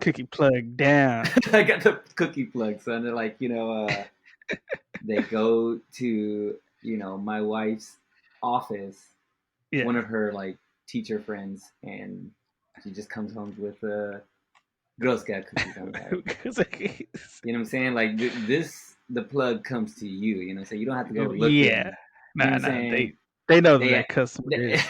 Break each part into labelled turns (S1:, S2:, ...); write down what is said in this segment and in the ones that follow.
S1: Cookie plug down.
S2: I got the cookie plug, son. They're like, they go to, my wife's office,
S1: Yeah.
S2: one of her like teacher friends, and she just comes home with Girl Scout cookies. I'm like, you know what I'm saying? Like the plug comes to you. So you don't have to go looking.
S1: Yeah.
S2: You know what I'm
S1: Nah.
S2: saying?
S1: They know that customer
S2: they,
S1: is.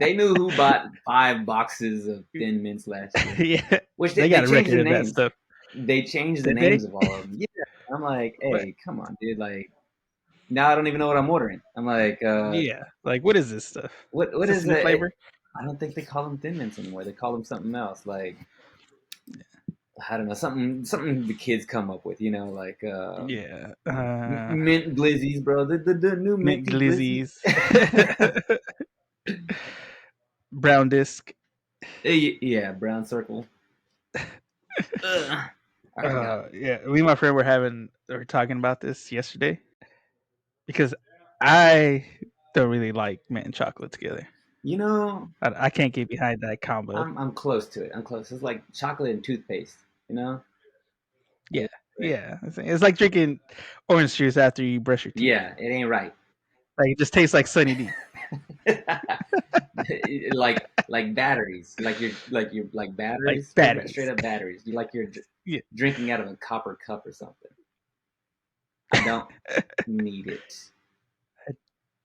S2: they knew who bought 5 boxes of Thin Mints last year.
S1: Yeah.
S2: Which
S1: they got a
S2: changed
S1: record
S2: the
S1: of that
S2: names.
S1: stuff.
S2: They changed the
S1: Did
S2: names
S1: they?
S2: of all of them. Yeah. I'm like, hey,
S1: What?
S2: come on, dude. Like, now I don't even know what I'm ordering. I'm like,
S1: Yeah. Like, what is this stuff?
S2: what
S1: Is
S2: is
S1: this new flavor?
S2: I don't think they call them Thin Mints anymore. They call them something else. Like, I don't know, something the kids come up with. Like
S1: Yeah.
S2: mint glizzies, bro. The new
S1: Mint
S2: minty glizzies.
S1: Brown disc.
S2: Yeah, brown circle.
S1: Yeah, me and my friend were talking about this yesterday because I don't really like mint and chocolate together. I can't get behind that combo.
S2: I'm close to it. I'm close. It's like chocolate and toothpaste.
S1: Yeah, yeah. It's like drinking orange juice after you brush your teeth.
S2: Yeah, it ain't right.
S1: Like it just tastes like Sunny D.
S2: like batteries, like batteries,
S1: batteries.
S2: straight up batteries. You're drinking out of a copper cup or something. I don't need it.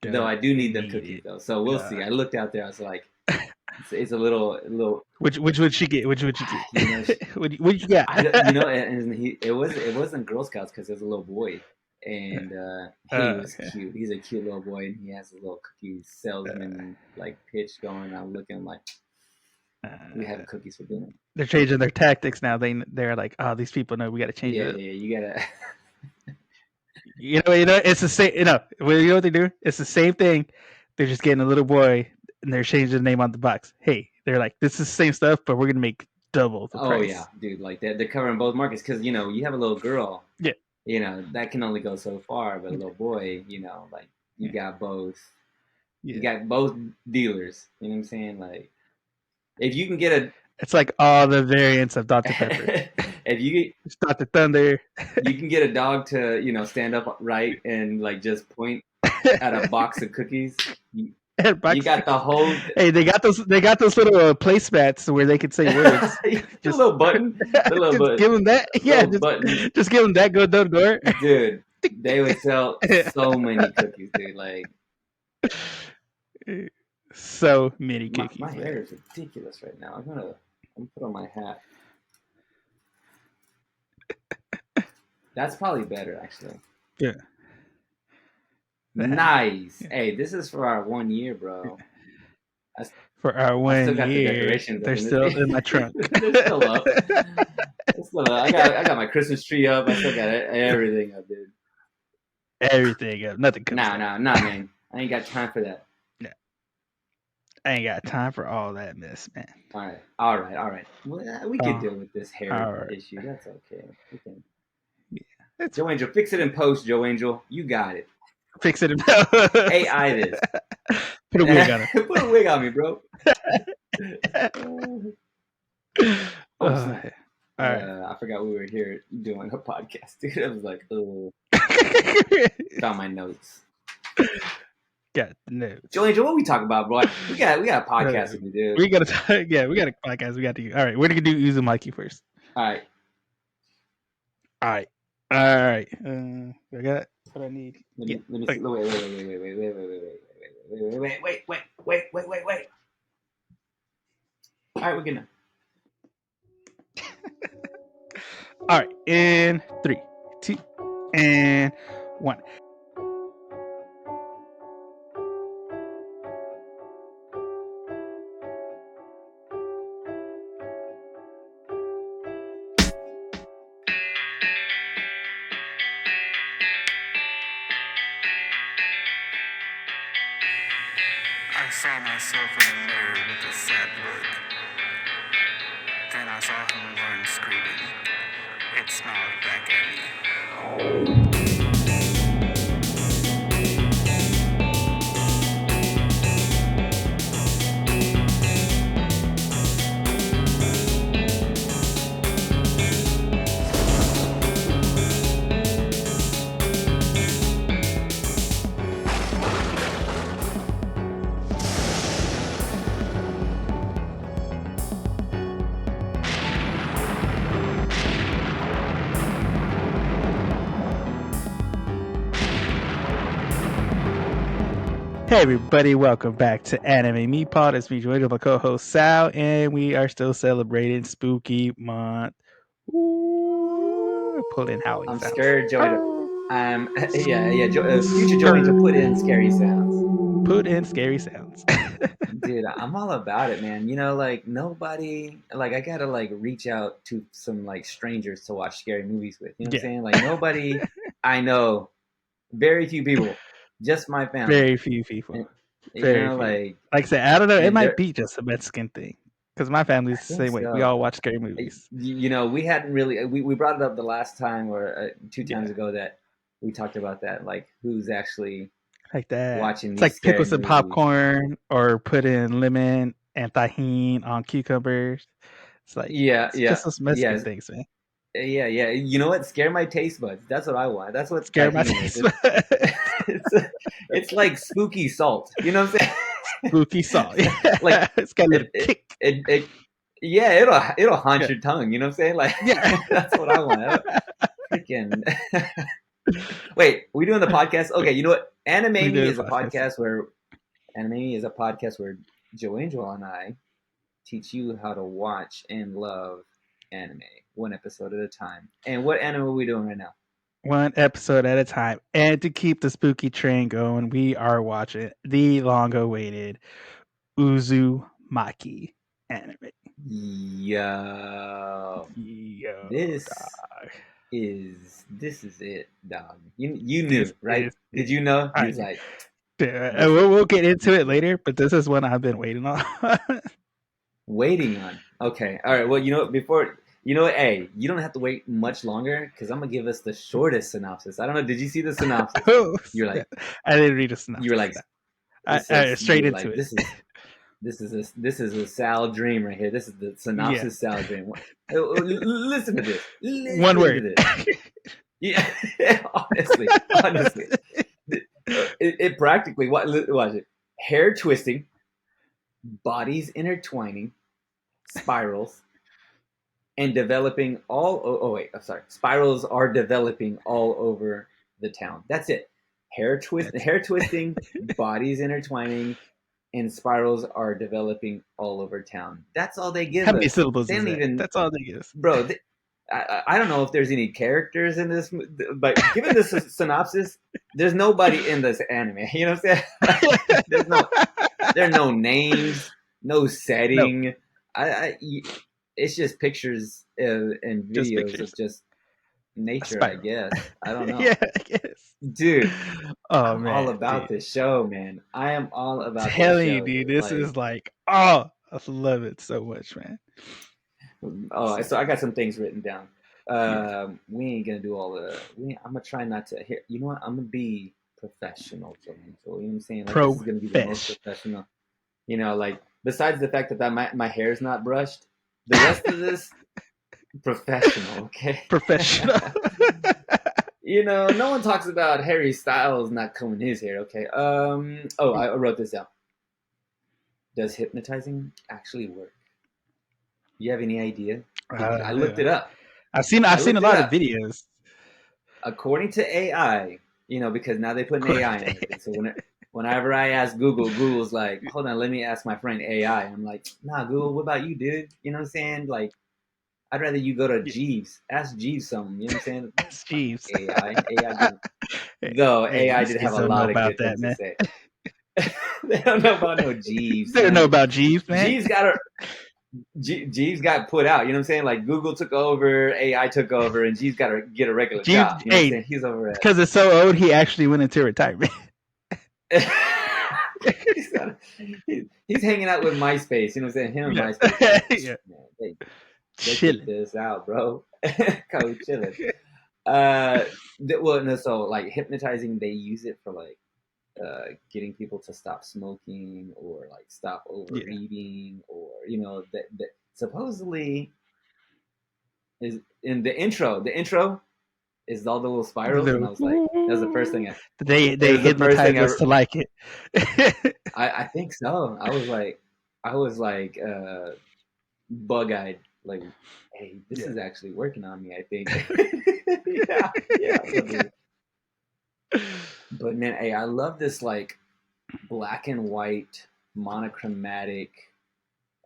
S2: Though I do need them cookies though, so we'll see. I looked out there. I was like, it's a little.
S1: Which would she get? Which would you get? What you got?
S2: And it wasn't Girl Scouts because there's a little boy, and he was cute. He's a cute little boy, and he has a little cookie salesman like pitch going. I'm looking like, we have cookies for dinner.
S1: They're changing their tactics now. They're like, oh, these people know we got to change it.
S2: Yeah, you gotta.
S1: It's the same. You know what they do? It's the same thing. They're just getting a little boy, and they're changing the name on the box. Hey, they're like, this is the same stuff, but we're gonna make double the price.
S2: Oh yeah, dude, like they're covering both markets because you have a little girl.
S1: Yeah.
S2: That can only go so far, but a little boy, like you got both. Yeah. You got both dealers. You know what I'm saying? Like, if you can get
S1: it's like all the variants of Dr. Pepper.
S2: If you get
S1: Dr. Thunder,
S2: you can get a dog to stand up right and like just point at a box of cookies. You got the whole.
S1: Hey, they got those little placemats where they can say words.
S2: Just a little button.
S1: Give them that. Yeah, just give them that. Go door to door.
S2: Dude, they would sell so many cookies, dude. Like,
S1: so many cookies.
S2: My hair is ridiculous right now. I'm gonna put on my hat. That's probably better, actually.
S1: Yeah.
S2: Nice. Yeah. Hey, this is for our 1 year, bro.
S1: For our 1 year, they're still in my trunk.
S2: They're still up. I got my Christmas tree up. I still got everything up, dude.
S1: Everything up. Nothing comes
S2: Nah, man. I ain't got time for that.
S1: No. I ain't got time for all that mess, man.
S2: All right. Well, we can deal with this hair issue. That's okay. We can. Yeah. Joe Angel, fix it in post, Joe Angel. You got it.
S1: Fix it in post.
S2: AI this.
S1: Put a wig on it.
S2: Put a wig on me, bro.
S1: All right.
S2: I forgot we were here doing a podcast, dude. I was like, oh. Found my notes.
S1: Got the notes.
S2: Joe Angel, what we talk about, bro? We got a podcast to do.
S1: We got a podcast. We got to do. All right, we're gonna do Uzumaki first.
S2: All right.
S1: I got what I need.
S2: Let me wait. All right, we're good now.
S1: All right, in 3, 2, and 1.
S3: I saw myself in the mirror with a sad look. Then I saw him run screaming. It smiled back at me.
S1: Hey everybody, welcome back to Anime Me Pod. It's me, joined with my co-host Sal, and we are still celebrating Spooky Month. Ooh, pull in howling
S2: I'm
S1: sounds.
S2: scared, Joey. Future Joey to put in scary sounds.
S1: Put in scary sounds.
S2: Dude, I'm all about it, man. You know, like nobody, like I gotta like reach out to some like strangers to watch scary movies with. You know what I'm saying? Like nobody I know, very few people, just my family.
S1: Very few people.
S2: And,
S1: Very few.
S2: like
S1: I said, I don't know. It might be just a Mexican thing because my family's the same way.
S2: So.
S1: We all watch scary movies.
S2: You know, we hadn't really we brought it up the last time or 2 times ago that we talked about that, like who's actually
S1: like that
S2: watching
S1: it's
S2: these
S1: like pickle some popcorn or put in lemon and tahini on cucumbers. It's like just those Mexican things, man.
S2: Yeah. You know what? Scare my taste buds. That's what I want. That's what
S1: scare my taste buds.
S2: It's like spooky salt. You know what I'm saying?
S1: Spooky salt. Yeah. Like it's got a little kick.
S2: It'll haunt your tongue. You know what I'm saying? Like that's what I want. Freaking. Wait, we doing the podcast? Okay, you know what? Anime Me is a podcast where Joe Angel and I teach you how to watch and love anime, one episode at a time. And what anime are we doing right now?
S1: One episode at a time. And to keep the spooky train going, we are watching the long-awaited Uzumaki anime.
S2: Yo, this is it, dog. You knew, right? Did you know? He was like,
S1: we'll get into it later, but this is one I've been waiting on.
S2: Waiting on. Okay. All right. Well, you know, hey, you don't have to wait much longer because I'm gonna give us the shortest synopsis. I don't know. Did you see the synopsis? You're like,
S1: I didn't read a synopsis.
S2: You were like,
S1: I straight into it.
S2: This is a Sal dream right here. This is the synopsis Sal dream. Listen to this.
S1: One word.
S2: Yeah. honestly, it practically what was it? Hair twisting, bodies intertwining, spirals, and developing spirals are developing all over the town. That's it. Hair twisting, bodies intertwining, and spirals are developing all over town. That's all they give us.
S1: How many syllables is that? That's all they give us.
S2: Bro, I don't know if there's any characters in this, but given this synopsis, there's nobody in this anime. You know what I'm saying? There are no names, no setting. No. It's just pictures and videos of just nature, I guess. I don't know.
S1: Yeah, I guess.
S2: Dude, I'm all about this show, man. I am all about this show.
S1: Telling you, dude, this is like, I love it so much, man.
S2: Oh, so I got some things written down. We ain't gonna do all the. I'm gonna try not to. You know what? I'm gonna be professional, Joe. You know what I'm saying? Like, this is gonna be the most professional. You know, like besides the fact that my hair's not brushed, the rest of this professional. Okay,
S1: professional.
S2: You know, no one talks about Harry Styles not combing his hair. Okay. I wrote this down. Does hypnotizing actually work? You have any idea? I looked it up.
S1: I've seen a lot of videos.
S2: According to AI, you know, because now they put an AI in it. So whenever I ask Google, Google's like, hold on, let me ask my friend AI. I'm like, nah, Google, what about you, dude? You know what I'm saying? Like, I'd rather you go to Jeeves. Ask Jeeves something. You know what I'm saying?
S1: Ask Jeeves.
S2: AI did have a lot of good things to say. They don't know about no Jeeves.
S1: They don't know about Jeeves, man.
S2: Jeeves got put out. You know what I'm saying? Like Google took over, AI took over, and Jeeves got to get a regular job. You know what I'm saying? He's over
S1: because it's so old. He actually went into retirement.
S2: He's hanging out with MySpace. You know what I'm saying? Him and MySpace.
S1: Yeah.
S2: Man, they chilling this out, bro. Go chilling. So like hypnotizing, they use it for like getting people to stop smoking or like stop overeating, or you know that supposedly is in the intro. The intro is all the little spirals, and I was like, that was the first thing
S1: they hypnotized us to like it.
S2: I think so. I was like bug-eyed, like, hey, this is actually working on me, I think. yeah. But man, hey, I love this like black and white, monochromatic,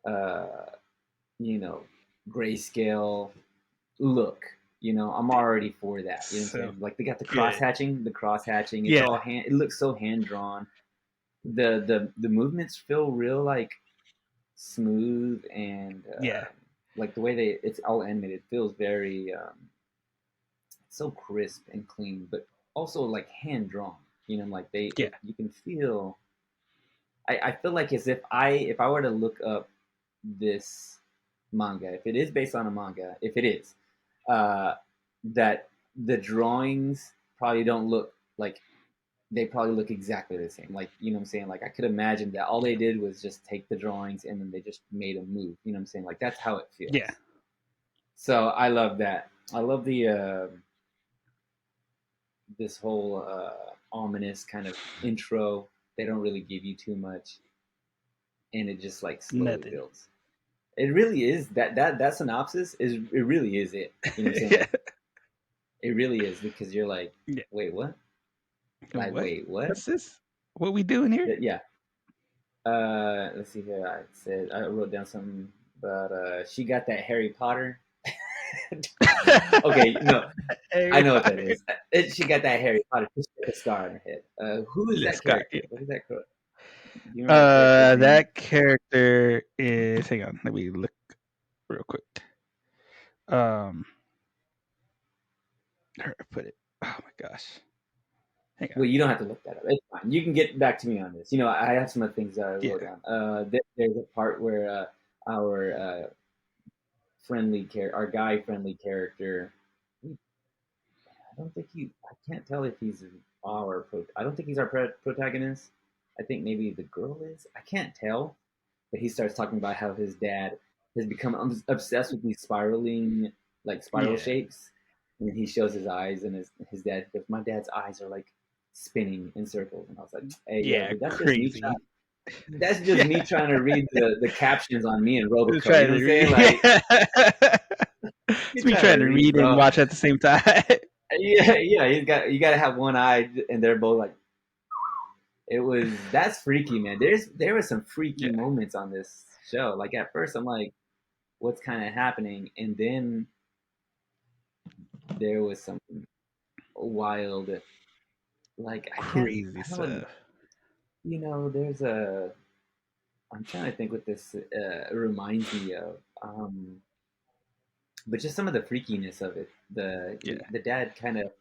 S2: you know, grayscale look. You know, I'm already for that. You know what I'm saying? Like they got the cross hatching. It's all hand. It looks so hand drawn. The movements feel real like smooth and like the way it's all animated feels very so crisp and clean, but also like hand drawn. You know, like you can feel. I feel like as if I were to look up this manga, if it is based on a manga, if it is, that the drawings probably don't look like they probably look exactly the same. Like, you know what I'm saying? Like I could imagine that all they did was just take the drawings and then they just made a move. You know what I'm saying? Like that's how it feels.
S1: Yeah.
S2: So I love that. I love the this whole ominous kind of intro. They don't really give you too much, and it just like slowly builds. It really is that synopsis is it really is it. You know what I'm saying? Like, it really is because you're like, wait, what? Like,
S1: what?
S2: wait, what?
S1: What's this? What we doing here?
S2: Yeah. Let's see here. I wrote down something about she got that Harry Potter. Okay, no, I know what that is. She got that Harry Potter scar on her head. Who is that character? What is that? Do
S1: you remember that character is. Hang on, let me look real quick. Where I put it? Oh my gosh.
S2: Well, you don't have to look that up. It's fine. You can get back to me on this. You know, I have some of the things that I wrote down. There's a part where our our guy friendly character. I don't think I can't tell if he's I don't think he's our protagonist. I think maybe the girl is. I can't tell. But he starts talking about how his dad has become obsessed with these spiraling, like spiral shapes. And he shows his eyes, and his dad goes, "My dad's eyes are like spinning in circles." And I was like, "Hey, yo, dude, that's
S1: crazy.
S2: just me trying. That's just me trying to read the captions on me and Robocop." You know what I'm saying? Like,
S1: it's me trying to read and watch at the same time.
S2: Yeah. You got to have one eye, and they're both like. That's freaky, man. There were some freaky moments on this show. Like at first, I'm like, what's kind of happening, and then there was some wild, like
S1: crazy stuff.
S2: You know, there's a. I'm trying to think what this reminds me of. But just some of the freakiness of it. The dad kind of,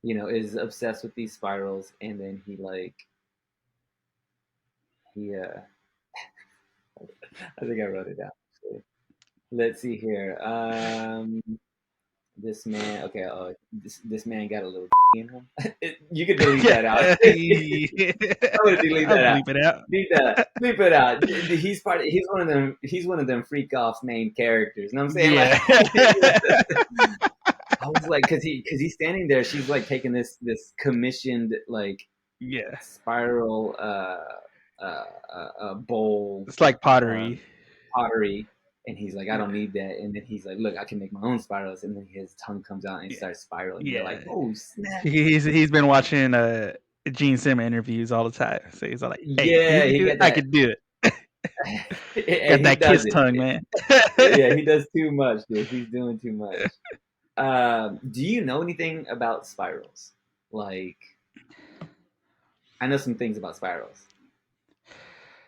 S2: you know, is obsessed with these spirals, and then he I think I wrote it down. Actually. Let's see here. This man. Okay. Oh, this man got a little in him. You can delete that out. I'm gonna delete that out. Bleep it out. He's part. He's one of them. He's one of them freak off's main characters. You know what I'm saying?
S1: Yeah.
S2: Like, I was like, because he's standing there. She's like taking this commissioned like spiral bowl.
S1: It's like pottery.
S2: And he's like, I don't need that. And then he's like, look, I can make my own spirals. And then his tongue comes out and he starts spiraling. Yeah. You're like, oh snap!
S1: He's been watching Gene Simmons interviews all the time, so he's like, hey, I could do it. Got that kiss tongue, man.
S2: Yeah, he does too much, dude. He's doing too much. Do you know anything about spirals? Like, I know some things about spirals.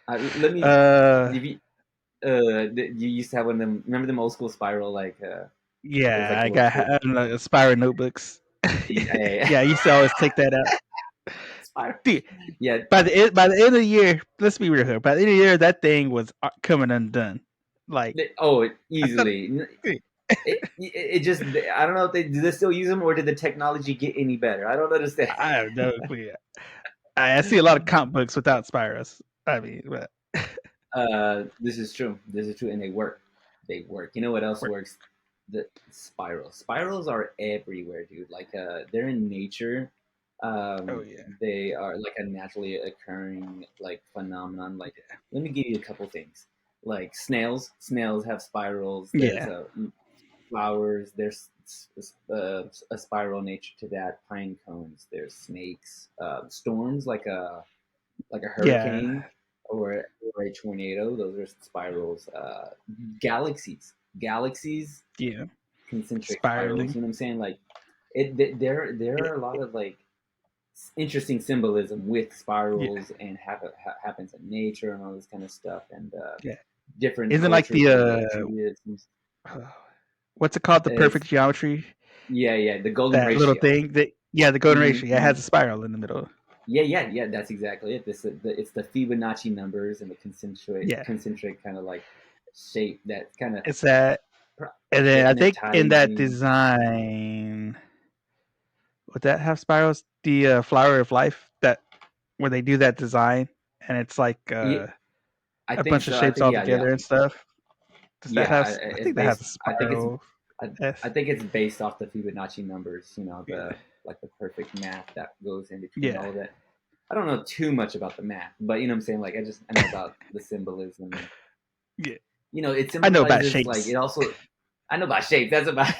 S2: Let me. You used to have one of them. Remember them old school spiral like?
S1: Yeah, I got spiral notebooks. Yeah, I used to always take that out. Dude,
S2: yeah.
S1: By the end of the year, let's be real here. By the end of the year, that thing was coming undone. Like,
S2: easily. It just, I don't know if do they still use them or did the technology get any better? I don't understand.
S1: I have no clue. I see a lot of comic books without spirals. I mean, but
S2: this is true, and they work. You know what else works? The spirals. Spirals are everywhere, dude. Like they're in nature. They are like a naturally occurring like phenomenon. Like, let me give you a couple things. Like snails have spirals. There's flowers. There's a spiral nature to that. Pine cones. There's snakes. Storms like like a hurricane or a tornado. Those are spirals. Galaxies,
S1: Yeah.
S2: concentric spirals.
S1: Spiraling.
S2: You know what I'm saying? Like there are a lot of like interesting symbolism with
S1: Yeah.
S2: spirals and happens in nature and all this kind of stuff and
S1: Yeah.
S2: different
S1: Isn't like
S2: cultures
S1: the
S2: will treat it.
S1: what's it called? The perfect
S2: It's
S1: geometry.
S2: yeah, the golden
S1: That little
S2: ratio.
S1: thing. The golden ratio. Yeah, it
S2: Hmm.
S1: has a spiral in the middle.
S2: Yeah. That's exactly it. It's the Fibonacci numbers and the
S1: Yeah.
S2: concentric kind of like shape that kind of
S1: It's that, and then I
S2: and it
S1: think in
S2: ties
S1: that
S2: in.
S1: design, would that have spirals? The flower of life, that where they do that design, and it's like
S2: Yeah, I
S1: a
S2: think
S1: bunch of
S2: so. I
S1: shapes
S2: think
S1: all
S2: yeah.
S1: together and stuff. Does that have? I
S2: It's
S1: think that has
S2: based.
S1: a spiral.
S2: I, I
S1: S.
S2: think it's based off the Fibonacci numbers. You know,
S1: Yeah.
S2: the like the perfect math that goes in between
S1: Yeah.
S2: all of that. I don't know too much about the math, but you know what I'm saying. Like I know about the symbolism and
S1: Yeah.
S2: it
S1: I know about
S2: symbolizes like
S1: shapes.
S2: it also. I know about shape. That's about.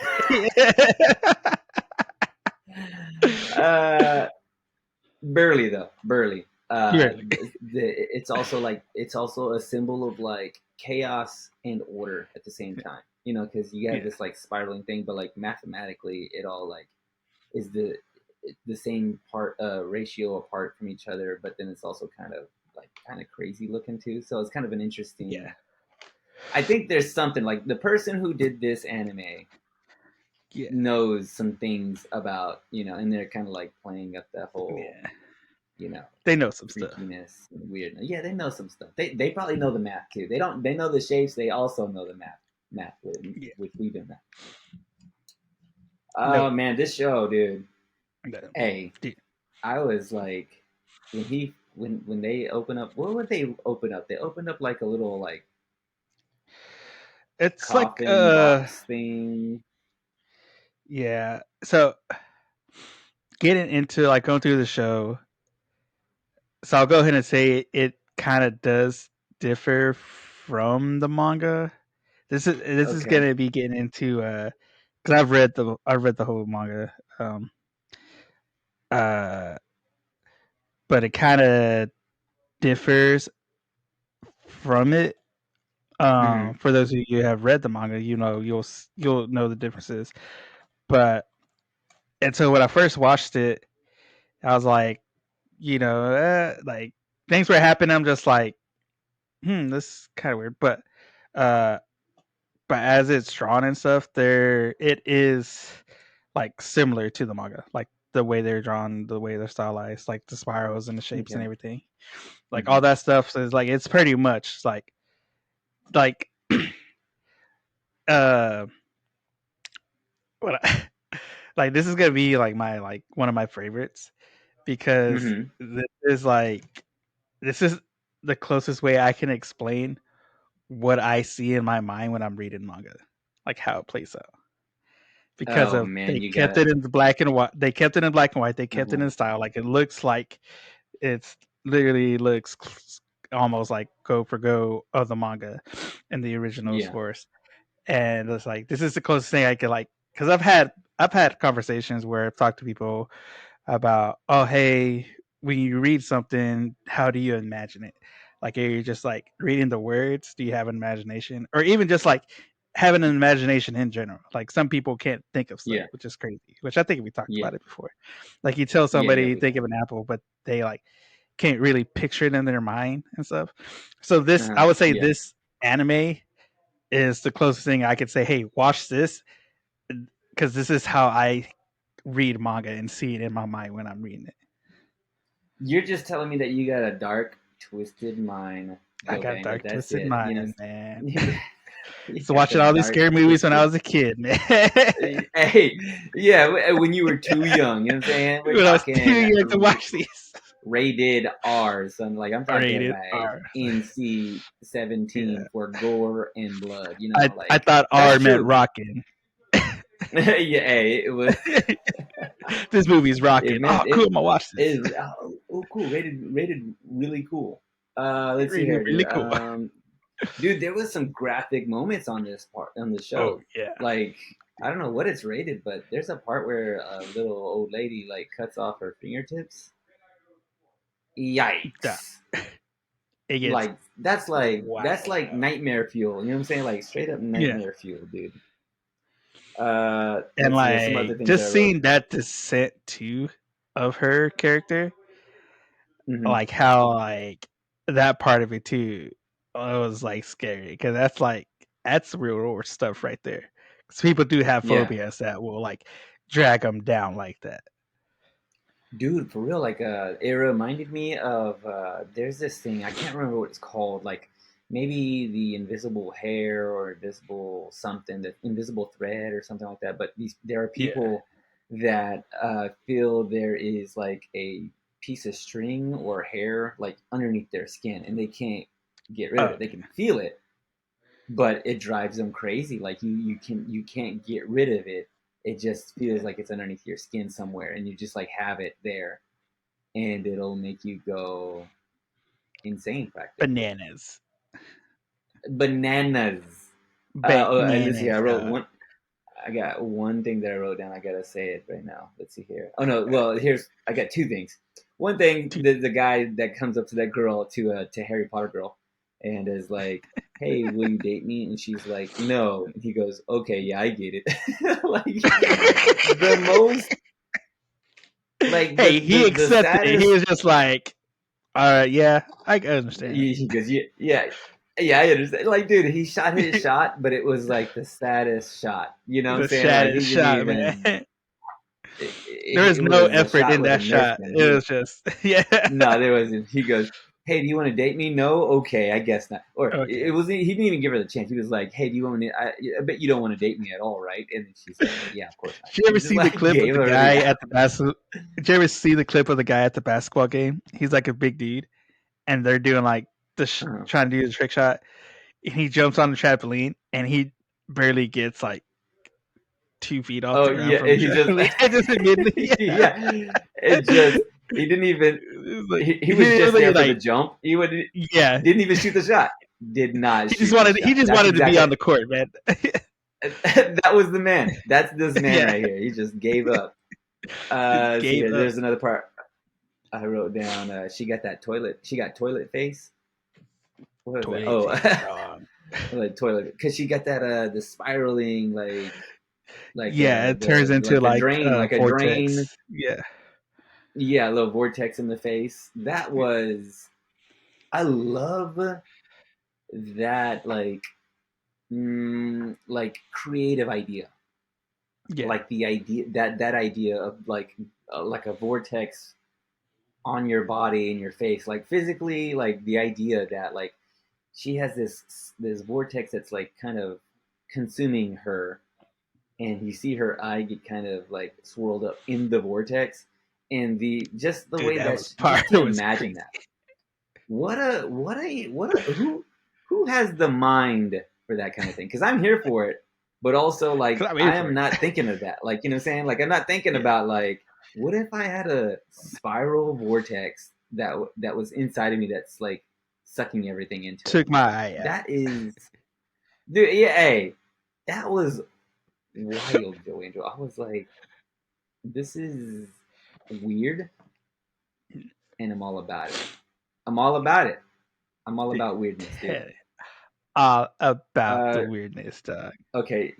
S2: uh, Barely though, barely.
S1: Really.
S2: It's also like it's also a symbol of like chaos and order at the same time. You know, because you have
S1: Yeah.
S2: this like spiraling thing, but like mathematically, it all like is the same part ratio apart from each other, but then it's also kind of crazy looking too. So it's kind of an
S1: Yeah.
S2: interesting. I think there's something like the person who did this anime
S1: Yeah.
S2: knows some things about and they're kind of like playing up that whole
S1: Yeah.
S2: you know
S1: They know some stuff.
S2: freakiness and weirdness. Yeah, they know some stuff. They probably know the math too. They know the shapes. They also know the math
S1: Yeah.
S2: which we do not.
S1: No.
S2: Oh man, this show, dude.
S1: No.
S2: Hey,
S1: Yeah.
S2: I was like, when they open up, what would they open up? They opened up like a little like
S1: It's like
S2: coffin box thing.
S1: yeah. So getting into like going through the show, so I'll go ahead and say it kind of does differ from the manga. This is
S2: Okay.
S1: gonna be getting into because I've read the whole manga, uh, but it kind of differs from it.
S2: Mm-hmm.
S1: For those of you who have read the manga, you'll know the differences. But and so when I first watched it, I was like, like things were happening. I'm just like, this is kind of weird. Uh, but as it's drawn and stuff, there it is like similar to the manga, like the way they're drawn, the way they're stylized, like the spirals and the shapes and
S2: Okay.
S1: everything, like
S2: Mm-hmm.
S1: all that stuff is like it's pretty much like uh what like this is gonna be like my like one of my favorites because
S2: Mm-hmm.
S1: this is the closest way I can explain what I see in my mind when I'm reading manga, like how it plays out. Because
S2: Oh
S1: of
S2: man,
S1: they
S2: you
S1: kept
S2: gotta.
S1: it in the black and white. They kept it in black and white. They kept it
S2: Uh-huh.
S1: in style. Like it looks like it's literally looks almost like go for go of the manga and the original
S2: Yeah.
S1: source. And it's like this is the closest thing I could like because I've had conversations where I've talked to people about, oh hey, when you read something, how do you imagine it? Like, are you just like reading the words? Do you have an imagination, or even just like having an imagination in general? Like some people can't think of stuff,
S2: Yeah.
S1: which is crazy. Which I think we talked
S2: Yeah.
S1: about it before. Like you tell
S2: Yeah.
S1: somebody
S2: We
S1: think
S2: have.
S1: of an apple, but they like can't really picture it in their mind and stuff. So I
S2: Uh-huh.
S1: would say
S2: Yeah.
S1: this anime is the closest thing I could say. Hey, watch this because this is how I read manga and see it in my mind when I'm reading it.
S2: You're just telling me that you got a dark, twisted mind,
S1: I
S2: Joe
S1: got a
S2: Banger.
S1: dark
S2: That's
S1: twisted
S2: it.
S1: mind, man.
S2: You
S1: So
S2: got the
S1: watching all these
S2: dark,
S1: scary movies when I
S2: twisted.
S1: was a kid, man.
S2: Hey, yeah, when you were too young, you know what I'm saying? We're
S1: When I was too
S2: talking
S1: young to watch these.
S2: rated R, son. Like I'm talking
S1: Rated
S2: like
S1: R.
S2: NC
S1: Yeah.
S2: 17 for gore and blood.
S1: I
S2: Like
S1: thought
S2: that's
S1: R meant
S2: true.
S1: rocking.
S2: Yeah, hey, it was.
S1: This movie's rocking.
S2: It
S1: Oh,
S2: meant
S1: cool.
S2: it.
S1: I'm gonna watch this.
S2: It oh, cool. Rated really cool. Let's see
S1: Really,
S2: here, dude.
S1: really cool.
S2: Dude, there was some graphic moments on this part on the
S1: Oh
S2: show.
S1: yeah.
S2: Like, I don't know what it's rated, but there's a part where a little old lady like cuts off her fingertips. Yikes!
S1: It gets
S2: like that's like nightmare fuel. You know what I'm saying? Like straight up nightmare fuel, dude.
S1: And
S2: Let's see. There's some
S1: like
S2: other things
S1: just
S2: I wrote.
S1: seeing that descent too of her character,
S2: Mm-hmm.
S1: like how like that part of it too, it was like scary because that's real world stuff right there. Because people do have phobias that will like drag them down like that.
S2: Dude, for real, like it reminded me of there's this thing, I can't remember what it's called, like maybe the invisible hair or invisible something, the invisible thread or something like that. But there are
S1: Yeah.
S2: people that feel there is like a piece of string or hair like underneath their skin, and they can't get rid of it. They can feel it, but it drives them crazy. Like you can't get rid of it. It just feels like it's underneath your skin somewhere, and you just like have it there, and it'll make you go insane practically.
S1: Bananas.
S2: Bananas. Let's see.
S1: Bananas.
S2: I got one thing that I wrote down. I gotta say it right now. Let's see here. Oh no. Well, I got two things. One thing, the guy that comes up to that girl, to Harry Potter girl, and is like, "Hey, will you date me?" And she's like, "No." And he goes, "Okay, yeah, I get it." Like the most, like
S1: hey, he
S2: the
S1: accepted it. He
S2: saddest.
S1: was just like, all right, yeah, I understand.
S2: He goes, yeah, I understand. Like, dude, he shot his shot, but it was like the saddest shot. You know what I'm saying? Like, he didn't
S1: shot,
S2: even.
S1: Man. There was
S2: It
S1: no
S2: was a
S1: effort
S2: shot
S1: in
S2: with a
S1: that
S2: Nerf
S1: shot.
S2: gun.
S1: It was just, yeah.
S2: No, there wasn't. He goes, "Hey, do you want to date me?" No, okay, I guess not. Or
S1: Okay.
S2: it was he didn't even give her the chance. He was like, "Hey, do you want me? I bet you don't want to date me at all, right?" And then she's like, "Yeah, of course not."
S1: Did you
S2: He
S1: ever
S2: just
S1: see the
S2: like
S1: clip of
S2: gave
S1: the
S2: her the.
S1: guy at the basketball? Did you ever see the clip of the guy at the basketball game? He's like a big dude, and they're doing like trying to do the trick shot. And he jumps on the trampoline, and he barely gets like 2 feet off the ground
S2: Yeah,
S1: from the
S2: and he just
S1: trampoline. Just immediately,
S2: yeah, it just he didn't even
S1: like,
S2: he was just there for the
S1: like,
S2: jump. He would
S1: yeah.
S2: didn't even shoot the shot. Did not
S1: He just
S2: shoot the
S1: wanted. He
S2: shot.
S1: just
S2: That's
S1: wanted to be
S2: exactly
S1: on the court, man.
S2: that was the man. That's this man
S1: Yeah.
S2: right here. He just gave up.
S1: Just
S2: See here.
S1: gave up.
S2: There's another part I wrote down. She got that toilet. She got toilet face. What was that? Oh, like toilet, because she got that the spiraling
S1: yeah, it turns into
S2: the
S1: like
S2: drain, like a drain.
S1: vortex. Yeah.
S2: Yeah, a little vortex in the face. That was. I love that like creative idea.
S1: Yeah.
S2: Like the idea that idea of like a vortex on your body and your face, like physically, like the idea that like she has this vortex that's like kind of consuming her, and you see her eye get kind of like swirled up in the vortex, and just the
S1: Dude,
S2: way
S1: that was
S2: just
S1: part
S2: to
S1: was
S2: imagine
S1: crazy.
S2: that. Who has the mind for that kind of thing? Because I'm here for it, but also like I am not thinking of that. Like, you know what I'm saying? Like, I'm not thinking about like, what if I had a spiral vortex that was inside of me that's like sucking everything into
S1: Took
S2: it.
S1: my eye out.
S2: That is, dude. Yeah, hey, that was wild, Joe Angel. I was like, this is weird, and I'm all about it. I'm all about it. I'm all about weirdness, dude.
S1: About the weirdness, dog.
S2: Okay,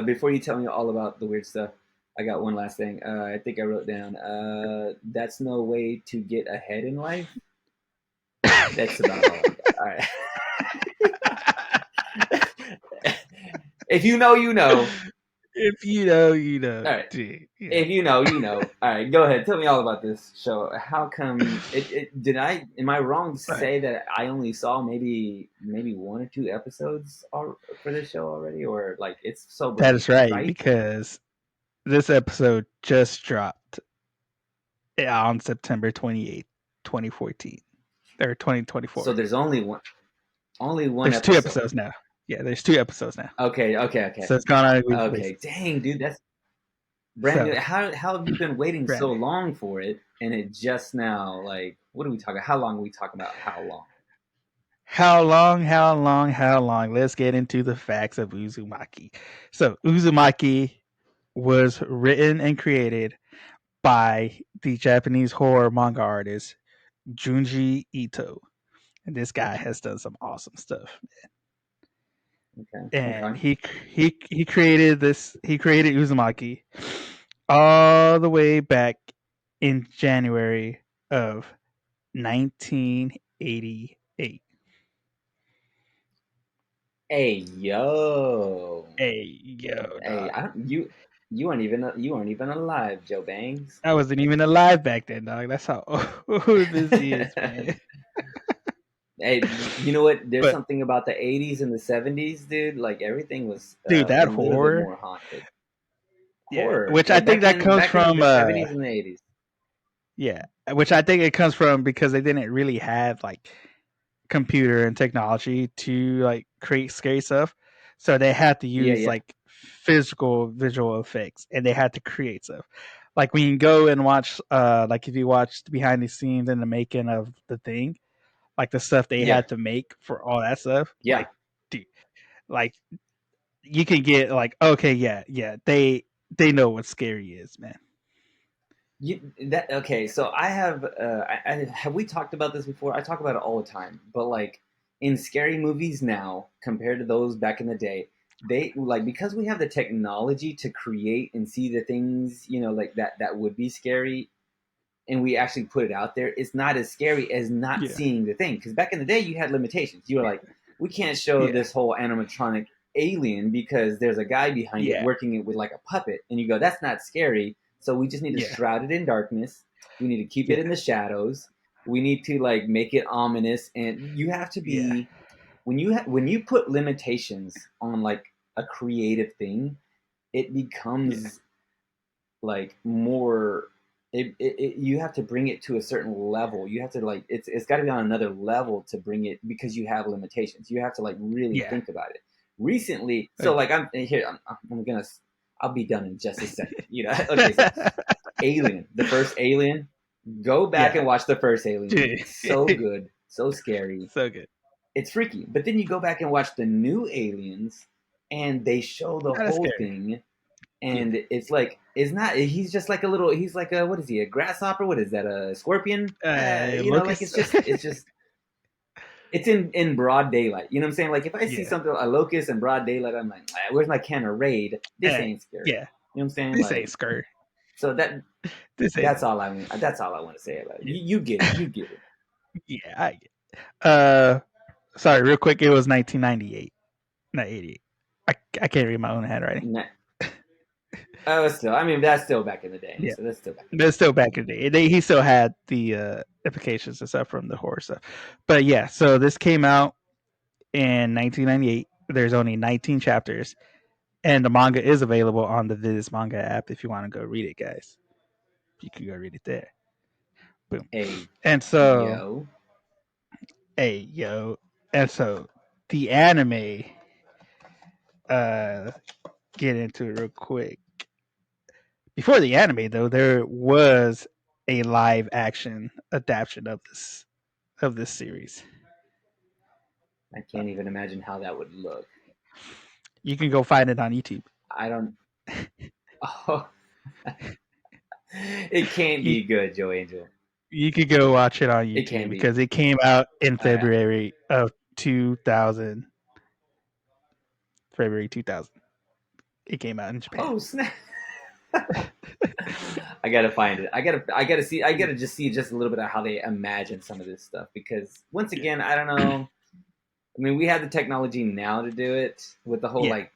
S2: before you tell me all about the weird stuff, I got one last thing. I think I wrote down. That's no way to get ahead in life. That's about all I got. All right. If you know, you know.
S1: If you know, you know.
S2: All right.
S1: Dude, yeah.
S2: If you know, you know. All right, go ahead. Tell me all about this show. How come am I wrong to say that I only saw maybe 1 or 2 episodes for this show already, or like it's so brand
S1: That is right? Because this episode just dropped on September 28th, 2014 or 2024.
S2: So there's only one
S1: there's
S2: episode.
S1: 2 episodes now. Yeah, there's 2 episodes now.
S2: Okay.
S1: So it's gone on a week.
S2: Okay, dang, dude, that's brand new. How have you been waiting so long for it, and it just now, like, what are we talking? How long are we talking about? How long?
S1: How long? Let's get into the facts of Uzumaki. So Uzumaki was written and created by the Japanese horror manga artist Junji Ito, and this guy has done some awesome stuff.
S2: Okay.
S1: And
S2: Okay.
S1: he created this. He created Uzumaki all the way back in January of 1988.
S2: Hey yo.
S1: Hey yo,
S2: Hey,
S1: dog.
S2: you weren't even alive, Joe Bangs.
S1: I wasn't even alive back then, dog. That's how old this is, man.
S2: Hey, you know what? There's
S1: But
S2: something about the '80s and the '70s, dude. Like everything was
S1: dude,
S2: a
S1: that
S2: little bit
S1: horror,
S2: more haunted.
S1: yeah,
S2: Horror,
S1: which I
S2: like
S1: think that comes
S2: back in
S1: from,
S2: the '70s and the '80s.
S1: yeah, which I think it comes from because they didn't really have like computer and technology to like create scary stuff, so they had to
S2: Yeah,
S1: use
S2: yeah,
S1: like physical visual effects, and they had to create stuff. Like when you go and watch, like if you watch the behind the scenes and the making of the thing, like the stuff they
S2: yeah,
S1: had to make for all that stuff,
S2: yeah.
S1: like, dude, like you can get like, okay, yeah, yeah, they know what scary is, man.
S2: Okay? So I have have we talked about this before? I talk about it all the time, but like in scary movies now compared to those back in the day, they like because we have the technology to create and see the things like that would be scary, and we actually put it out there. It's not as scary as not
S1: Yeah,
S2: seeing the thing because back in the day you had limitations. You were like, we can't show
S1: yeah,
S2: this whole animatronic alien because there's a guy behind it
S1: yeah,
S2: working it with like a puppet, and you go, that's not scary. So we just need to
S1: yeah,
S2: shroud it in darkness. We need to keep it
S1: yeah,
S2: in the shadows. We need to like make it ominous, and you have to
S1: yeah,
S2: be when you put limitations on like a creative thing, it
S1: yeah,
S2: becomes like more you have to bring it to a certain level. You have to like it's got to be on another level to bring it because you have limitations. You have to like really
S1: yeah.
S2: think about it. Recently, so like
S1: Agreed.
S2: I'm here. I'm gonna. I'll be done in just a second. Okay. So Alien, the first Alien. Go back
S1: Yeah,
S2: and watch the first Alien.
S1: dude.
S2: So good, so scary.
S1: So good.
S2: It's freaky. But then you go back and watch the new Aliens, and they show the
S1: Not as
S2: whole
S1: scary.
S2: thing,
S1: Yeah.
S2: and it's like it's not. He's just like a little. He's like a what is he? A grasshopper? What is that? A scorpion? Like
S1: Locust.
S2: it's just it's in broad daylight. You know what I'm saying? Like if I see
S1: Yeah.
S2: something a locust in broad daylight, I'm like, where's my can of Raid? This
S1: Uh,
S2: ain't scary.
S1: yeah.
S2: You know what I'm saying?
S1: This ain't
S2: Like
S1: scary.
S2: so
S1: This ain't.
S2: that's all I mean. That's all I want to say about it.
S1: Yeah.
S2: You get it. You get it.
S1: Yeah. I get. Sorry, real quick. It was 1998, not 88. I can't read my own handwriting.
S2: Nah. Oh, still. I mean, that's still back in the day.
S1: Yeah.
S2: So that's still back in the
S1: But
S2: day.
S1: still back in the day. He still had the implications and stuff from the horror stuff. But yeah, so this came out in 1998. There's only 19 chapters, and the manga is available on the Viz manga app if you want to go read it, guys. You can go read it there. Boom.
S2: Hey,
S1: And so,
S2: yo.
S1: hey, yo. And so, the anime, uh, get into it real quick. Before the anime, though, there was a live action adaptation of this series.
S2: I can't even imagine how that would look.
S1: You can go find it on YouTube.
S2: I don't. Oh, it can't
S1: You
S2: be good, Joe Angel.
S1: you could go watch it on
S2: It
S1: YouTube
S2: can't be.
S1: because it came out in
S2: I,
S1: February of 2000. February 2000. It came out in Japan.
S2: oh snap! I gotta find it. I gotta see. I
S1: Yeah.
S2: gotta just see just a little bit of how they imagine some of this stuff because once
S1: Yeah.
S2: again, I don't know. I mean, we have the technology now to do it with the whole
S1: Yeah.
S2: like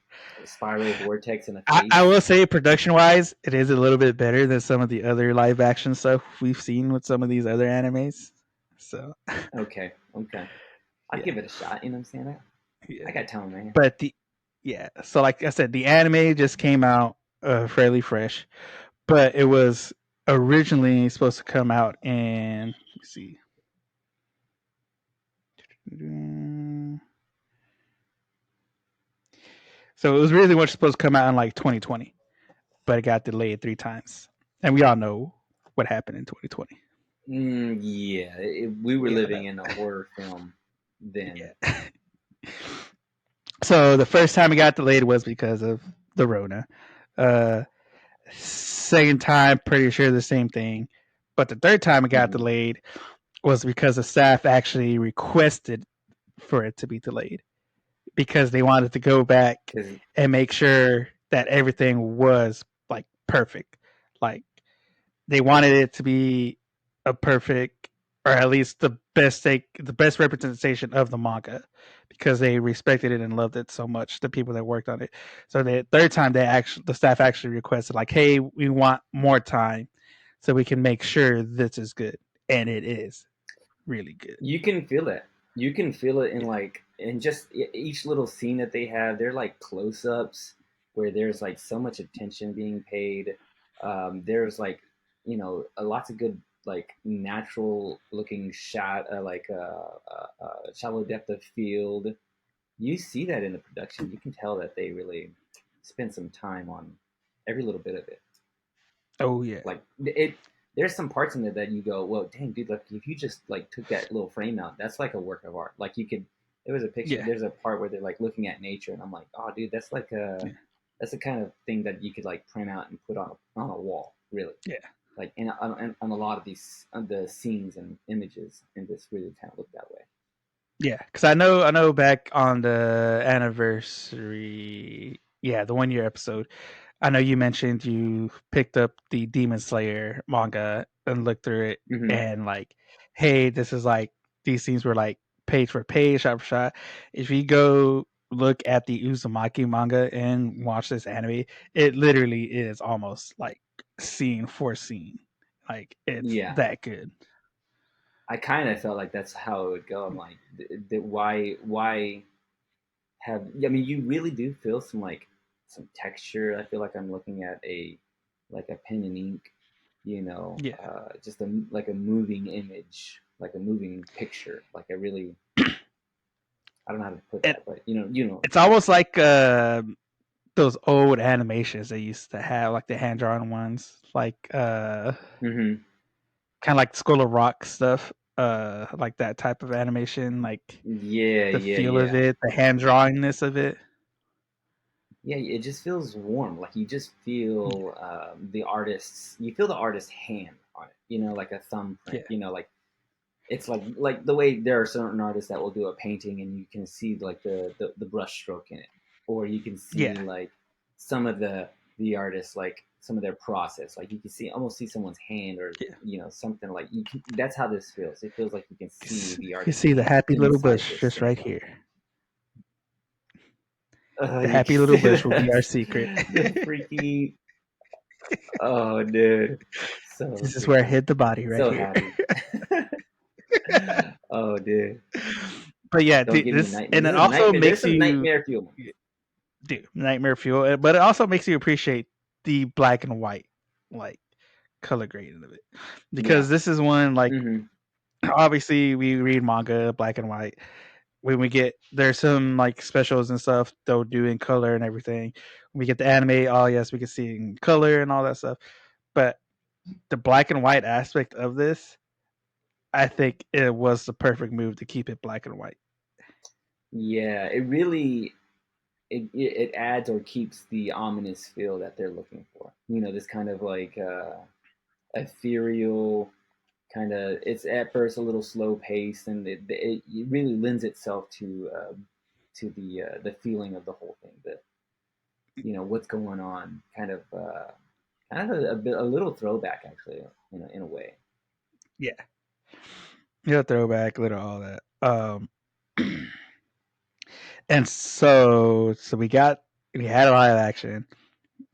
S2: spiral vortex in the
S1: I
S2: face.
S1: will say, production wise, it is a little bit better than some of the other live action stuff we've seen with some of these other animes. So,
S2: Okay, okay, I'll
S1: yeah,
S2: give it a shot. You know what I'm saying? I
S1: yeah.
S2: got time, man.
S1: But yeah, so like I said, the anime just came out fairly fresh, but it was originally supposed to come out in, let me see. So it was really much supposed to come out in like 2020, but it got delayed 3 times. And we all know what happened in 2020.
S2: Yeah, we were
S1: We all
S2: living
S1: know.
S2: in a horror film then.
S1: Yeah. So the first time it got delayed was because of the Rona. Uh, second time, pretty sure the same thing. But the third time it got
S2: Mm-hmm.
S1: delayed was because the staff actually requested for it to be delayed because they wanted to go back and make sure that everything was like perfect. Like they wanted it to be a perfect, or at least the best representation of the manga, because they respected it and loved it so much. The people that worked on it. So the third time, the staff actually requested like, "Hey, we want more time, so we can make sure this is good," and it is really good.
S2: You can feel it. You can feel it in like in just each little scene that they have. They're like close-ups where there's like so much attention being paid. There's like lots of good like natural looking shot, like shallow depth of field. You see that in the production. You can tell that they really spent some time on every little bit of it.
S1: Oh yeah.
S2: Like it, there's some parts in it that you go, well, dang, dude, like if you just like took that little frame out, that's like a work of art. Like you could, there was a picture, there's a part where they're like looking at nature, and I'm like, oh, dude, that's like that's the kind of thing that you could like print out and put on a wall, really.
S1: Yeah.
S2: Like on a lot of these the scenes and images in this really kind of look that way.
S1: Yeah, because I know back on the anniversary, the 1 year episode, I know you mentioned you picked up the Demon Slayer manga and looked through it, and like, hey, this is like these scenes were like page for page, shot for shot. If you go look at the Uzumaki manga and watch this anime, it literally is almost like scene for scene. Like it's that good.
S2: I kind of felt like that's how it would go. I'm like, why have? I mean, you really do feel some texture. I feel like I'm looking at a pen and ink, just like a moving image, like a moving picture. Like I really, I don't know how to put that, but
S1: it's almost like those old animations they used to have, like the hand drawn ones, like kind of like School of Rock stuff, like that type of animation, like the feel of it, the hand drawingness of it.
S2: Yeah, it just feels warm. Like you just feel the artist's, you feel the artist's hand on it. Like a thumbprint. Like it's like the way there are certain artists that will do a painting and you can see like the brush stroke in it, or you can see like some of the artists, like some of their process, like you can almost see someone's hand, or something like you can, that's how this feels. It feels like you can see the artist.
S1: You see the happy little bush just right here. The happy little bush will be our secret.
S2: The freaky. Oh, dude. So
S1: this is where I hid the body right here.
S2: Happy. Oh, dude.
S1: But yeah, this and it also makes you
S2: nightmare fuel.
S1: Dude, nightmare fuel. But it also makes you appreciate the black and white, like color grading of it, because this is one like obviously we read manga black and white. When there's some like specials and stuff they'll do in color and everything. When we get the anime, oh yes, we can see it in color and all that stuff. But the black and white aspect of this, I think it was the perfect move to keep it black and white.
S2: Yeah, it really it adds or keeps the ominous feel that they're looking for. This kind of like ethereal kind of. It's at first a little slow paced, and it really lends itself to the feeling of the whole thing. That what's going on, kind of a little throwback actually, in a way.
S1: Yeah, throwback, little all that. And so we had a live action.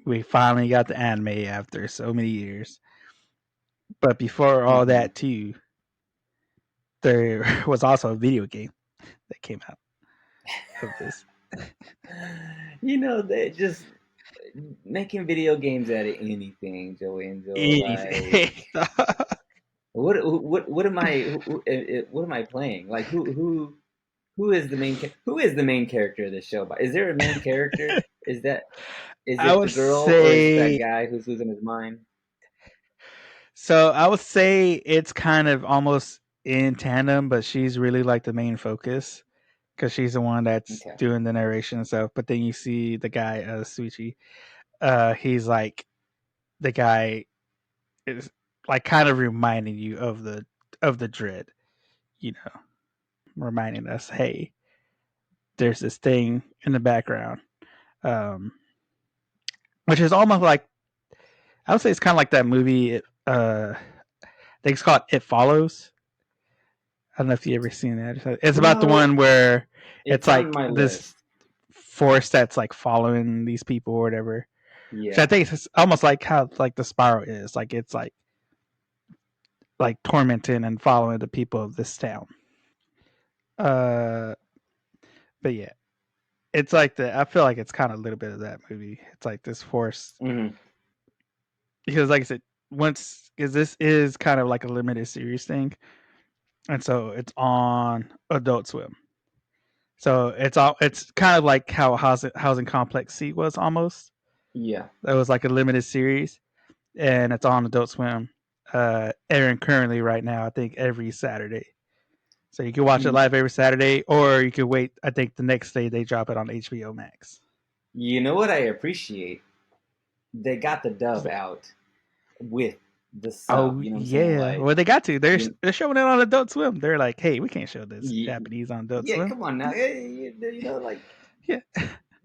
S1: We finally got the anime after so many years. But before all that too, there was also a video game that came out of this.
S2: They just making video games out of anything, Joey and Joe. Like, what am I playing? Like who is the main character of this show? Is there a main character? Is it the girl, or is it that guy who's losing his mind?
S1: So I would say it's kind of almost in tandem, but she's really like the main focus because she's the one that's doing the narration and stuff. But then you see the guy, Suichi. He's like the guy is like kind of reminding you of the dread. reminding us, hey, there's this thing in the background, which is almost like, I would say it's kind of like that movie. I think it's called It Follows. I don't know if you ever seen that. It's about the one where it's like this
S2: list.
S1: force that's like following these people or whatever.
S2: Yeah.
S1: So I think it's almost like how like the spiral is. Like it's like tormenting and following the people of this town. But yeah, it's like I feel like it's kind of a little bit of that movie. It's like this force, because like I said, because this is kind of like a limited series thing, and so it's on Adult Swim. So it's kind of like how Housing Complex C was almost.
S2: Yeah,
S1: that was like a limited series, and it's on Adult Swim. Airing currently right now, I think every Saturday. So you can watch it live every Saturday, or you can wait. I think the next day they drop it on HBO Max.
S2: You know what I appreciate? They got the dub out with the sub. You know what I'm saying? Like,
S1: well, they got to. They're showing it on Adult Swim. They're like, hey, we can't show this Japanese on Adult Swim.
S2: Yeah, come on now. Like,
S1: yeah,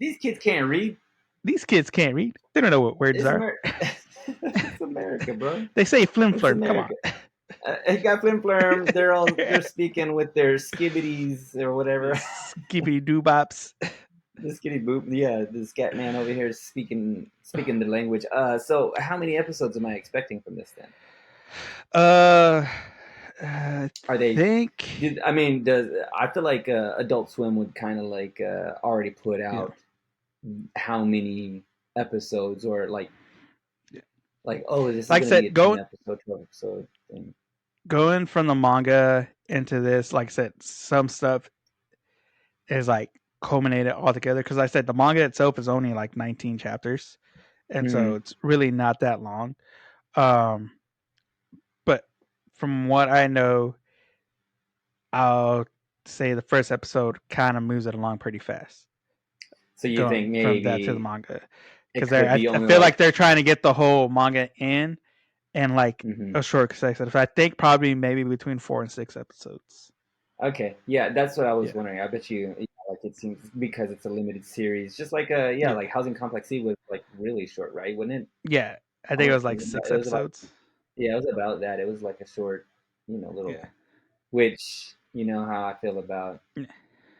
S2: these kids can't read.
S1: These kids can't read. They don't know what words are.
S2: It's America, bro.
S1: They say flim flirm. Come on.
S2: It got flim flirm. They're speaking with their skibbities or whatever.
S1: Skibbity doo bops.
S2: The skitty boop. Yeah, the scat man over here is speaking the language. So how many episodes am I expecting from this then? Are they? I feel like Adult Swim would kind of like already put out how many episodes, or like this is like going to be a 10 episode, 12 episode thing.
S1: Going from the manga into this, like I said, some stuff is like culminated all together, because I said the manga itself is only like 19 chapters, and so it's really not that long. But from what I know, I'll say the first episode kind of moves it along pretty fast.
S2: So you think maybe
S1: from that to the manga, because I feel like they're trying to get the whole manga in like a short section. I think probably maybe between 4 and 6 episodes.
S2: Okay, yeah, that's what I was wondering. I bet you, like, it seems because it's a limited series, just like like Housing Complex C was like really short, right? Wasn't it?
S1: Yeah, I think it was like 6 episodes.
S2: It was about that. It was like a short, little, which you know how I feel about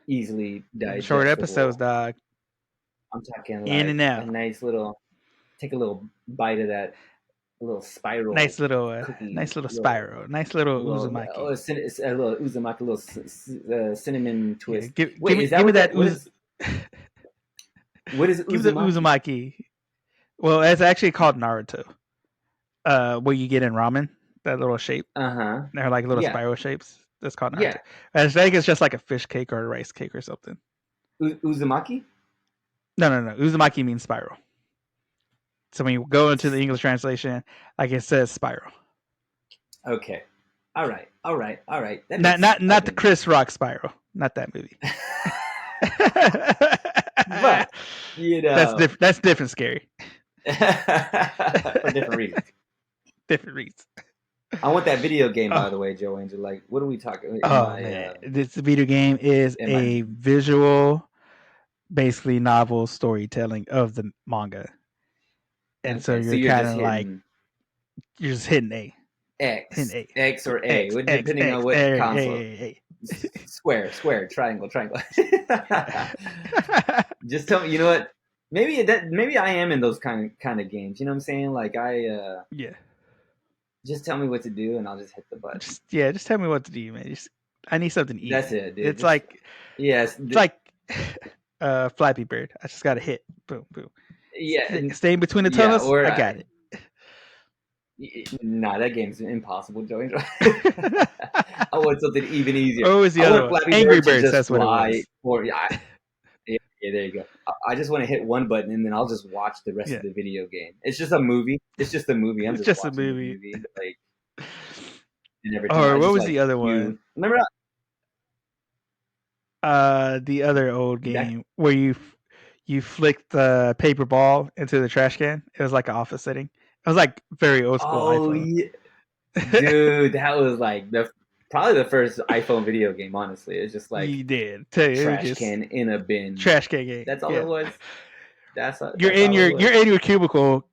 S2: easily digestible
S1: short episodes, dog.
S2: I'm talking like
S1: in and out.
S2: A nice little, take a little bite of that. A little spiral,
S1: nice little
S2: cookie,
S1: spiral, nice little Uzumaki.
S2: A little Uzumaki, a little cinnamon twist.
S1: Yeah, give me that.
S2: What is Uzumaki?
S1: Give the Uzumaki. Well, it's actually called Naruto. What you get in ramen, that little shape. They're like little spiral shapes. That's called Naruto. Yeah. I think it's just like a fish cake or a rice cake or something.
S2: Uzumaki?
S1: No. Uzumaki means spiral. So when you go into the English translation, like it says spiral.
S2: Okay. All right.
S1: Not the Chris Rock spiral. Not that movie.
S2: But
S1: that's different scary.
S2: For different reasons.
S1: Different reasons.
S2: I want that video game, by the way, Joe Angel. Like, what are we talking?
S1: Man, this video game is a visual, basically novel storytelling of the manga. And so you're kind of like, you're just hitting A.
S2: X or A, depending on what console. Square, triangle. Just tell me, you know what? Maybe I am in those kind of games. You know what I'm saying? Like just tell me what to do, and I'll just hit the button.
S1: Just tell me what to do, man. I need something easy.
S2: That's it, dude.
S1: It's like Flappy Bird. I just gotta hit, boom, boom.
S2: Yeah,
S1: staying between the tunnels. I got it.
S2: Nah, that game's impossible, Joey. I want something even easier.
S1: Oh, the other one? Angry Birds. That's what it was.
S2: Yeah, there you go. I just want to hit one button, and then I'll just watch the rest of the video game. It's just a movie. I'm just watching a movie. Like, and every time
S1: what was the other one?
S2: Remember
S1: the other old game where you flicked the paper ball into the trash can. It was like an office setting. It was like very old school.
S2: Oh, yeah. Dude, that was like probably the first iPhone video game. Honestly, it's just like
S1: you did. Tell you,
S2: trash can in a bin.
S1: Trash can game.
S2: That's all it was. That's all
S1: you're
S2: it
S1: in your cubicle.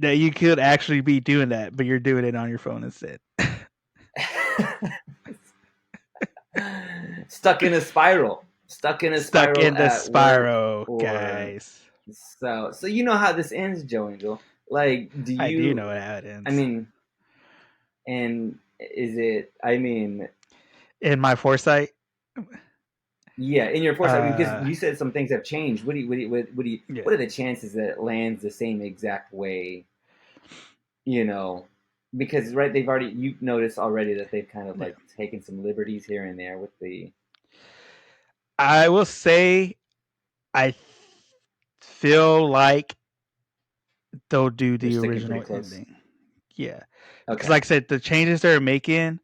S1: That you could actually be doing that, but you're doing it on your phone instead.
S2: Stuck in a spiral. Stuck in the
S1: spiral,
S2: work,
S1: guys.
S2: So you know how this ends, Joe Angel. Like,
S1: I do know how it ends.
S2: I mean, and is it? I mean,
S1: in my foresight.
S2: Yeah, in your foresight, because you said some things have changed. What are the chances that it lands the same exact way? You know, because you've noticed already that they've kind of like taken some liberties here and there with the.
S1: I will say, I feel like they'll do the original ending. Yeah, because like I said, the changes they're making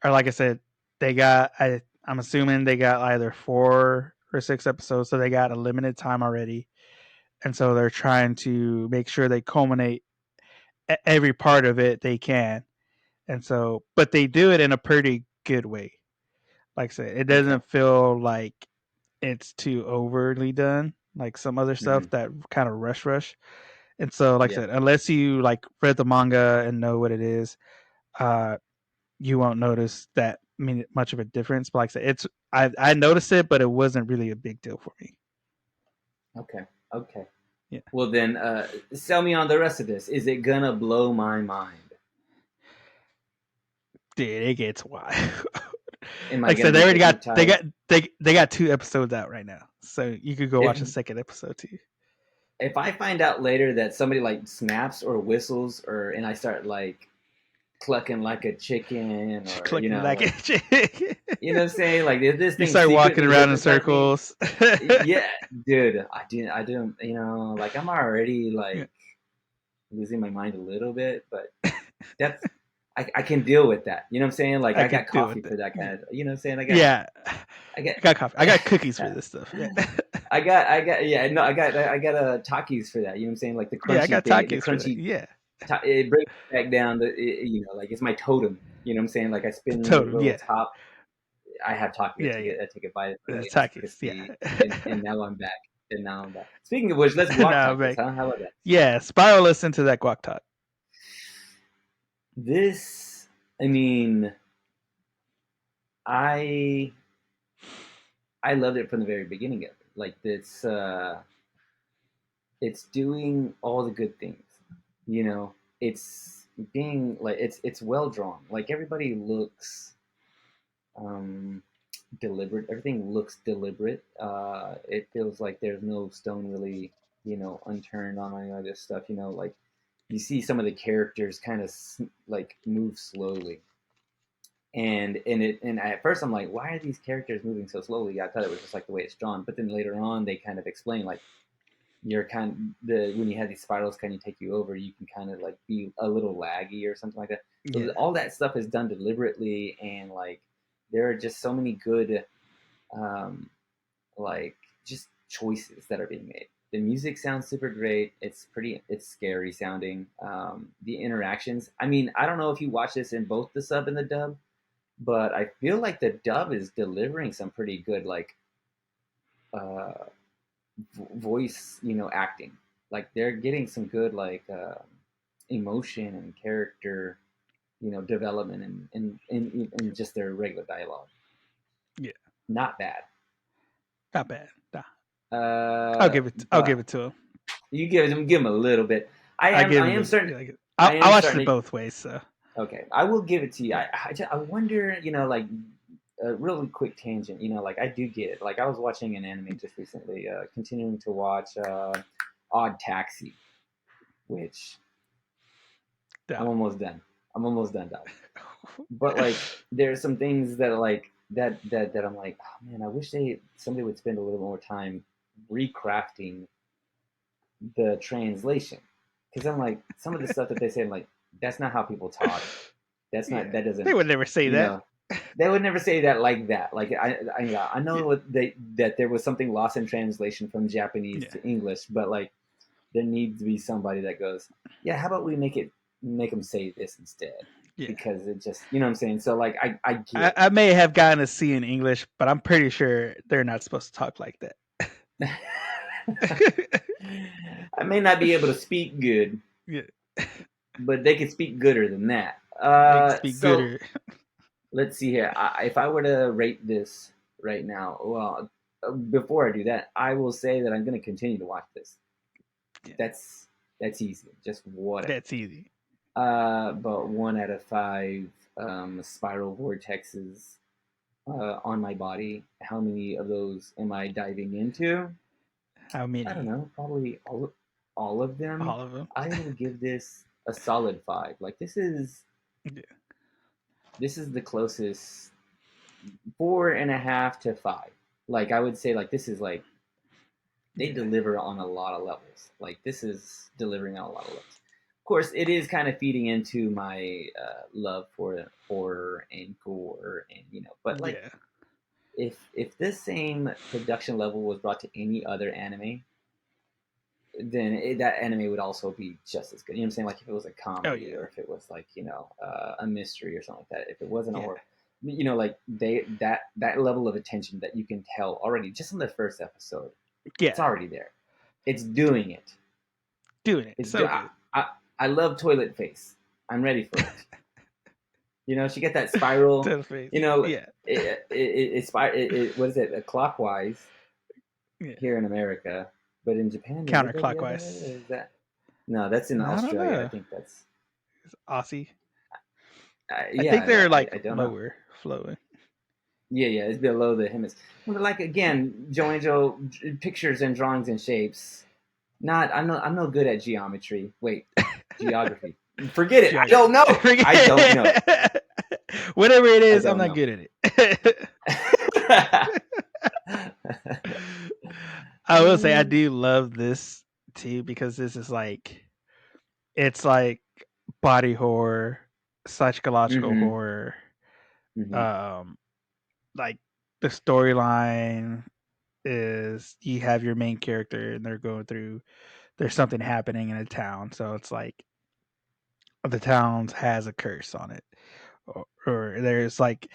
S1: are, like I said, they got. I'm assuming they got either 4 or 6 episodes, so they got a limited time already, and so they're trying to make sure they culminate every part of it they can, and so, but they do it in a pretty good way. Like I said, it doesn't feel like it's too overly done, like some other stuff that kind of rush. And so, like I said, unless you like read the manga and know what it is, you won't notice that much of a difference. But like I said, I noticed it, but it wasn't really a big deal for me.
S2: Okay.
S1: Yeah.
S2: Well then, sell me on the rest of this. Is it gonna blow my mind?
S1: Dude, it gets wild.
S2: Like I said, they already
S1: they got 2 episodes out right now, so you could go watch the second episode too.
S2: If I find out later that somebody like snaps or whistles, and I start like clucking like a chicken, or you know what I'm saying? Like this thing,
S1: you start walking around in circles.
S2: Yeah, dude, I didn't. You know, like I'm already like losing my mind a little bit, but that's. I can deal with that. You know what I'm saying? Like I got coffee for that kind of. You know what I'm saying? I
S1: got coffee. I got cookies for this stuff. Yeah.
S2: I got Takis for that. You know what I'm saying? Like the crunchy
S1: I got
S2: thing,
S1: the crunchy.
S2: It breaks back down. Like it's my totem. You know what I'm saying? Like I spin the little top. I have Takis. I take a bite.
S1: Takis.
S2: And now I'm back. Speaking of which, let's guac talk this, huh? How about that?
S1: Yeah, spiral us into that guac talk.
S2: This, I mean, I loved it from the very beginning of it. Like it's doing all the good things. You know, it's being like it's well drawn. Like everybody looks deliberate. Everything looks deliberate. It feels like there's no stone really, unturned on any of this stuff. Like you see some of the characters kind of like move slowly. And at first I'm like, why are these characters moving so slowly? I thought it was just like the way it's drawn. But then later on they kind of explain like when you have these spirals kind of take you over, you can kind of like be a little laggy or something like that. So all that stuff is done deliberately, and like there are just so many good like just choices that are being made. The music sounds super great. It's scary sounding. The interactions. I mean, I don't know if you watch this in both the sub and the dub, but I feel like the dub is delivering some pretty good like voice, acting. Like they're getting some good like emotion and character, development and just their regular dialogue.
S1: Yeah,
S2: not bad.
S1: Not bad. Nah. I'll give it to him.
S2: You give him a little bit. I watched
S1: it both ways. So
S2: okay, I will give it to you. I wonder, like a really quick tangent. Like I do get it. Like I was watching an anime just recently, continuing to watch Odd Taxi, which I'm almost done. Dog. But like, there's some things that are like that I'm like, oh man, I wish somebody would spend a little more time recrafting the translation, because I'm like, some of the stuff that they say, I'm like, that's not how people talk. That's not. That doesn't.
S1: They would never say that.
S2: They would never say that like that. Like I know that there was something lost in translation from Japanese to English, but like there needs to be somebody that goes, yeah, how about we make them say this instead? because it just, you know what I'm saying. So like I get
S1: I may have gotten a C in English, but I'm pretty sure they're not supposed to talk like that.
S2: I may not be able to speak good, but they can speak gooder than that.
S1: They can speak
S2: So
S1: gooder.
S2: let's see here. If I were to rate this right now, well, before I do that, I will say that I'm going to continue to watch this. That's easy. Just whatever.
S1: That's easy.
S2: But 1 out of 5 spiral vortexes on my body. How many of those am I diving into?
S1: How many?
S2: I don't know. Probably all of them.
S1: All of them.
S2: I will give this a solid 5. Like this is the closest 4.5 to 5. Like I would say, like this is like they deliver on a lot of levels. Like this is delivering on a lot of levels. Of course, it is kind of feeding into my love for horror and gore, and but like if this same production level was brought to any other anime, then that anime would also be just as good. You know what I'm saying? Like if it was a comedy, or if it was like a mystery or something like that. If it wasn't a horror, like that level of attention that you can tell already just in the first episode. It's already there. It's doing it.
S1: It's so good.
S2: I love Toilet Face. I'm ready for it. She got that spiral.
S1: Face.
S2: It what is it? Clockwise here in America, but in Japan,
S1: counterclockwise.
S2: Is that? No, that's in Australia. I think that's
S1: Aussie.
S2: I
S1: think they're like lower flowing.
S2: Yeah, it's below the hemisphere. But like again, Joe Angel pictures and drawings and shapes. I'm no good at geometry. Wait, geography. Forget it. I don't know. I don't know.
S1: Whatever it is, I'm not good at it. I will say I do love this too, because this is like, it's like body horror, psychological horror. Like the storyline is you have your main character and they're going through, there's something happening in a town, so it's like the town has a curse on it, or there's like,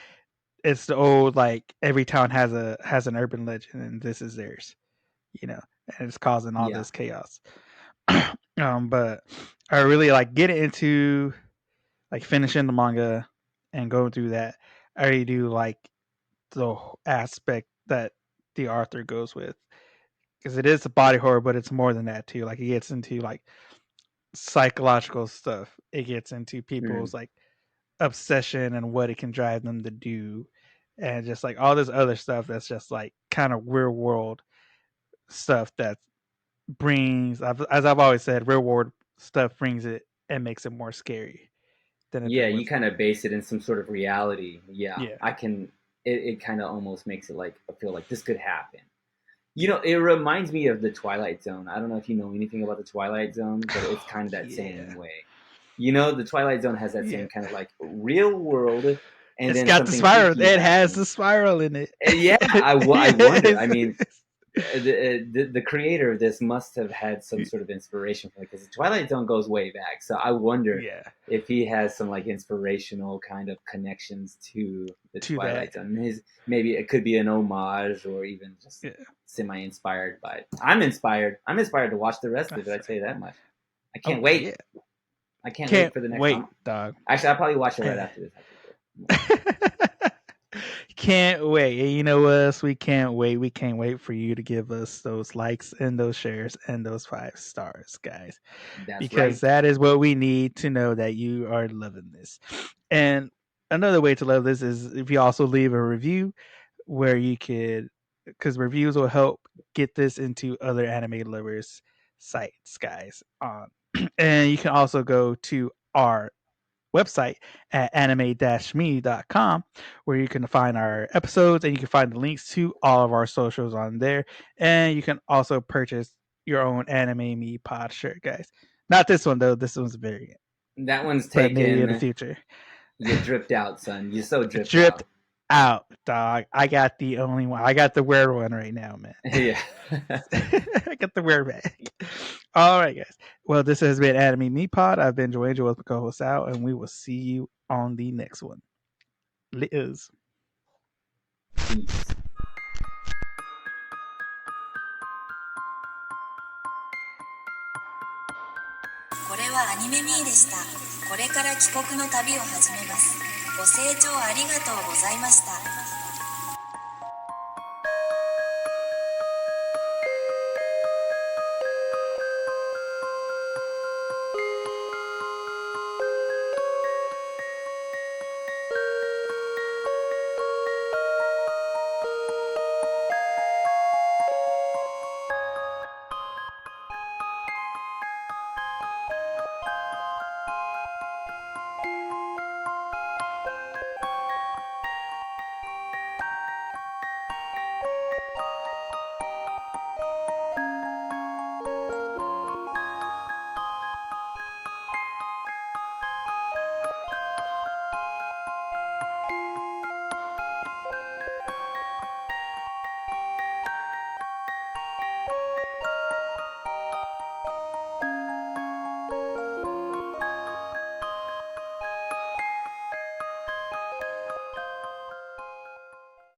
S1: it's the old, like every town has an urban legend and this is theirs, and it's causing all this chaos. But I really like get into like finishing the manga and going through that. I really do like the aspect that the author goes with, because it is a body horror, but it's more than that too. Like it gets into like psychological stuff. It gets into people's like obsession and what it can drive them to do, and just like all this other stuff that's just like kind of real world stuff that brings, as I've always said, real world stuff brings it and makes it more scary than if
S2: you kind of base it in some sort of reality. I can. It kind of almost makes it like I feel like this could happen. It reminds me of the Twilight Zone. I don't know if you know anything about the Twilight Zone, but it's kind of that same way. The Twilight Zone has that same kind of like real world, and
S1: it's
S2: then
S1: got the spiral. It has the spiral in it.
S2: Yeah, I wonder. I mean, the creator of this must have had some sort of inspiration from it, because the Twilight Zone goes way back. So I wonder if he has some like inspirational kind of connections to the Twilight Zone. Maybe it could be an homage, or even just semi-inspired by it. I'm inspired. I'm inspired to watch the rest of it. I'd say that much. I can't wait. Yeah. I can't wait for the next one.
S1: Dog.
S2: Actually, I'll probably watch it right after this.
S1: Can't wait. And you know what? We can't wait. We can't wait for you to give us those likes and those shares and those 5 stars, guys. Because that is what we need to know that you are loving this. And another way to love this is if you also leave a review, where you could, because reviews will help get this into other anime lovers' sites, guys. And you can also go to our website at anime-me.com, where you can find our episodes and you can find the links to all of our socials on there. And you can also purchase your own Anime Me Pod shirt, guys. Not this one though. This one's a variant.
S2: That one's taken.
S1: But maybe in the future.
S2: You dripped out, son. You so
S1: dripped out, dog. I got the only one. I got the wear one right now, man.
S2: Yeah.
S1: I got the wear bag. All right, guys. Well, this has been Anime Me Pod. I've been Joe Angel with my co-host Al, and we will see you on the next one. Liz.
S2: Peace.
S3: これはアニメミーでした。これから帰国の旅を始めます。ご清聴ありがとうございました。